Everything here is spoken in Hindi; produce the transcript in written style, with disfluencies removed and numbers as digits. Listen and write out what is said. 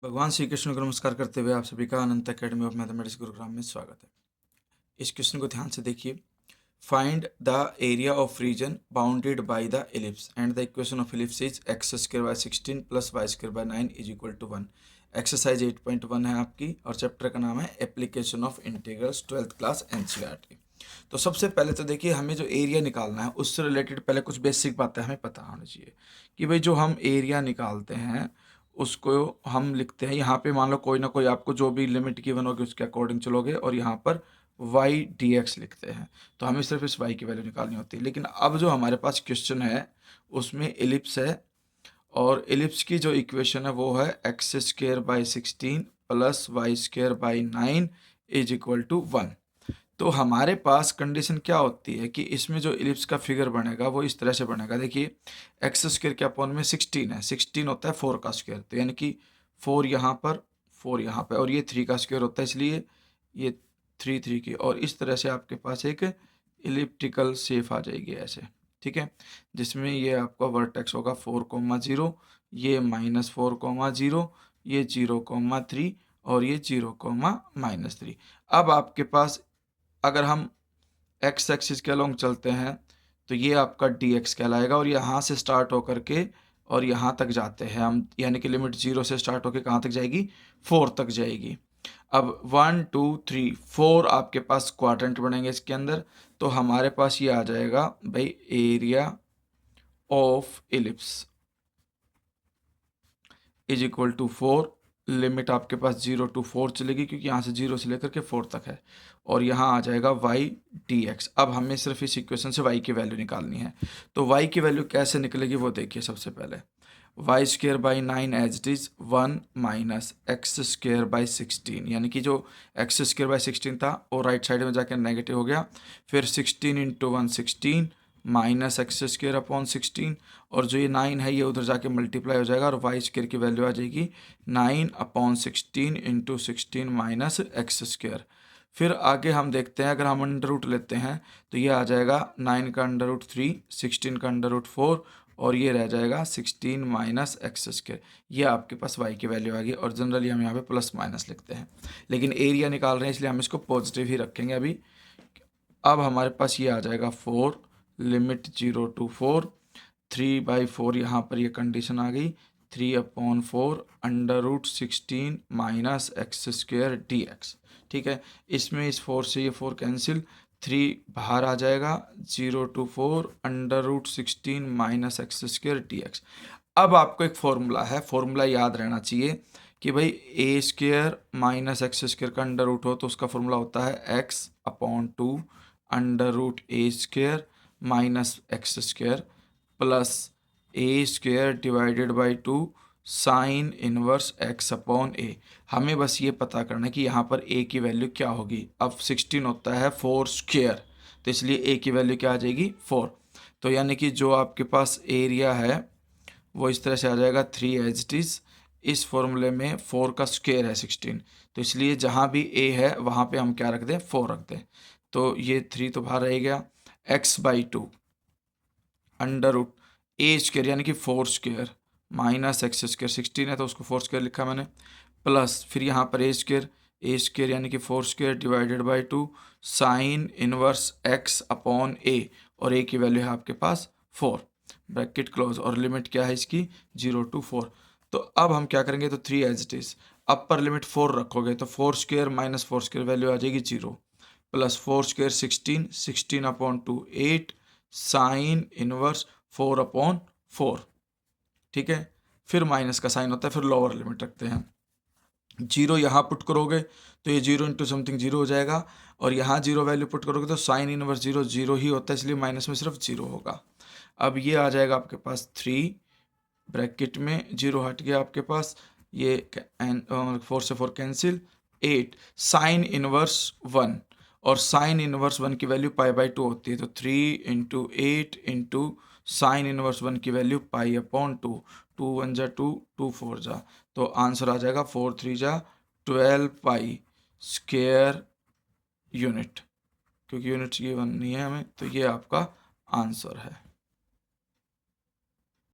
भगवान श्री कृष्ण को नमस्कार करते हुए आप सभी का Anant academy of mathematics Gurugram में स्वागत है। इस क्वेश्चन को ध्यान से देखिए। Find the area of region bounded by the ellipse and the equation of ellipse is x square by 16 plus y square by 9 is equal to 1। Exercise 8.1 है आपकी और चैप्टर का नाम है application of integrals 12th class NCERT. तो सबसे पहले तो देखिए, हमें जो एरिया निकालना है उससे रिलेटेड पहले कुछ बेसिक बातें हमें पता होनी चाहिए कि भाई जो हम एरिया निकालते हैं उसको हम लिखते हैं। यहाँ पे मान लो कोई ना कोई आपको जो भी लिमिट गिवन होगी उसके अकॉर्डिंग चलोगे और यहाँ पर वाई डी एक्स लिखते हैं। तो हमें सिर्फ इस वाई की वैल्यू निकालनी होती है। लेकिन अब जो हमारे पास क्वेश्चन है उसमें एलिप्स है और एलिप्स की जो इक्वेशन है वो है x square by 16 plus y square by 9 is equal to 1। तो हमारे पास कंडीशन क्या होती है कि इसमें जो एलिप्स का फिगर बनेगा वो इस तरह से बनेगा। देखिए, एक्स स्क्वायर के अपॉन में 16 है, 16 होता है 4 का स्क्वायर, तो यानी कि 4 यहाँ पर 4 यहाँ पर और ये 3 का स्क्वायर होता है, इसलिए ये 3 की और इस तरह से आपके पास एक एलिप्टिकल शेप आ जाएगी ऐसे। ठीक है, जिसमें ये आपका वर्टेक्स होगा 4,0, ये -4,0, ये 0,3 और ये 0,-3। अब आपके पास अगर हम एक्स एक्सिस के अलोंग चलते हैं तो ये आपका डी एक्स कहलाएगा और यहाँ से स्टार्ट होकर के और यहाँ तक जाते हैं हम, यानी कि लिमिट 0 से स्टार्ट होकर कहाँ तक जाएगी, 4 तक जाएगी। अब 1 2 3 4 आपके पास क्वाड्रेंट बनेंगे इसके अंदर। तो हमारे पास ये आ जाएगा भाई area of ellipse is equal to 4। Limit आपके पास 0 to 4 चलेगी क्योंकि यहाँ से 0 से लेकर के 4 तक है और यहाँ आ जाएगा वाई डी एक्स। अब हमें सिर्फ इस इक्वेशन से वाई की वैल्यू निकालनी है। तो वाई की वैल्यू कैसे निकलेगी वो देखिए। सबसे पहले y square by 9 as it is 1 minus x square by 16, यानी कि जो एक्स स्क्वेयर बाई 16 था वो राइट साइड में जाकर नेगेटिव हो गया। फिर 16 into 1 16 minus x square upon 16 और जो ये 9 है ये उधर जाके मल्टीप्लाई हो जाएगा और वाई स्क्वेयर की वैल्यू आ जाएगी 9/16 इंटू 16 माइनस एक्स स्क्वेयर। फिर आगे हम देखते हैं, अगर हम अंडर रूट लेते हैं तो ये आ जाएगा 9 का अंडर रूट 3, 16 का अंडर रूट 4 और ये रह जाएगा 16 माइनस एक्स स्क्वेयर। ये आपके पास वाई की वैल्यू आ गई और जनरली हम यहाँ पे प्लस माइनस लिखते हैं, लेकिन एरिया निकाल रहे हैं इसलिए हम इसको पॉजिटिव ही रखेंगे अभी। अब हमारे पास ये आ जाएगा 4, लिमिट 0 to 4, 3/4 यहाँ पर ये कंडीशन आ गई, 3/4 under root 16 minus x square d x. ठीक है, इसमें इस 4 से ये 4 कैंसिल, 3 बाहर आ जाएगा, 0 to 4 under root 16 minus x square d x. अब आपको एक फॉर्मूला है, फॉर्मूला याद रहना चाहिए कि भाई a square minus x square का अंडर रूट हो तो उसका फॉर्मूला होता है x/2 under root a square minus x square plus a square divided by 2 sine inverse x upon a. हमें बस ये पता करना है कि यहाँ पर ए की वैल्यू क्या होगी। अब 16 होता है 4 स्क्वेयर, तो इसलिए ए की वैल्यू क्या आ जाएगी 4। तो यानी कि जो आपके पास एरिया है वो इस तरह से आ जाएगा 3 एज इट इज़। इस फॉर्मूले में 4 का स्क्वेयर है 16, तो इसलिए जहाँ भी ए है वहाँ पे हम क्या रख दें, 4 रख दें। तो ये 3 तो बाहर रह गया, x/2 under root a square यानी कि 4 स्क्वेयर माइनस एक्स स्क्वेयर, 16 है तो उसको 4 स्क्वेयर लिखा मैंने, प्लस फिर यहाँ पर ए स्क्वेयर यानी कि 4 square divided by 2 sine inverse x upon a और ए की वैल्यू है आपके पास 4, ब्रैकेट क्लोज और लिमिट क्या है इसकी 0 to 4। तो अब हम क्या करेंगे, तो 3 as it is, upper limit 4 रखोगे तो 4 स्क्वेयर माइनस 4 स्क्वेयर वैल्यू आ जाएगी 0, प्लस 4 स्क्वेयर 16, 16/2 8 साइन इनवर्स 4/4। ठीक है, फिर माइनस का साइन होता है, फिर लोअर लिमिट रखते हैं। 0 यहाँ पुट करोगे तो ये 0 इंटू समथिंग 0 हो जाएगा और यहाँ 0 वैल्यू पुट करोगे तो साइन इनवर्स 0 0 ही होता है, इसलिए माइनस में सिर्फ 0 होगा। अब ये आ जाएगा आपके पास 3 ब्रैकेट में 0 हट गया आपके पास, ये 4 से 4 कैंसिल, 8 साइन इनवर्स 1 और साइन इनवर्स 1 की वैल्यू π/2 होती है, तो 3 इंटू 8 इंटू साइन इनवर्स 1 की वैल्यू π/2, 2 1 जा 2, 2 4 जा, तो आंसर आ जाएगा 4 3 जा 12 पाई स्क्वेयर यूनिट, क्योंकि यूनिट ये 1 नहीं है हमें, तो ये आपका आंसर है।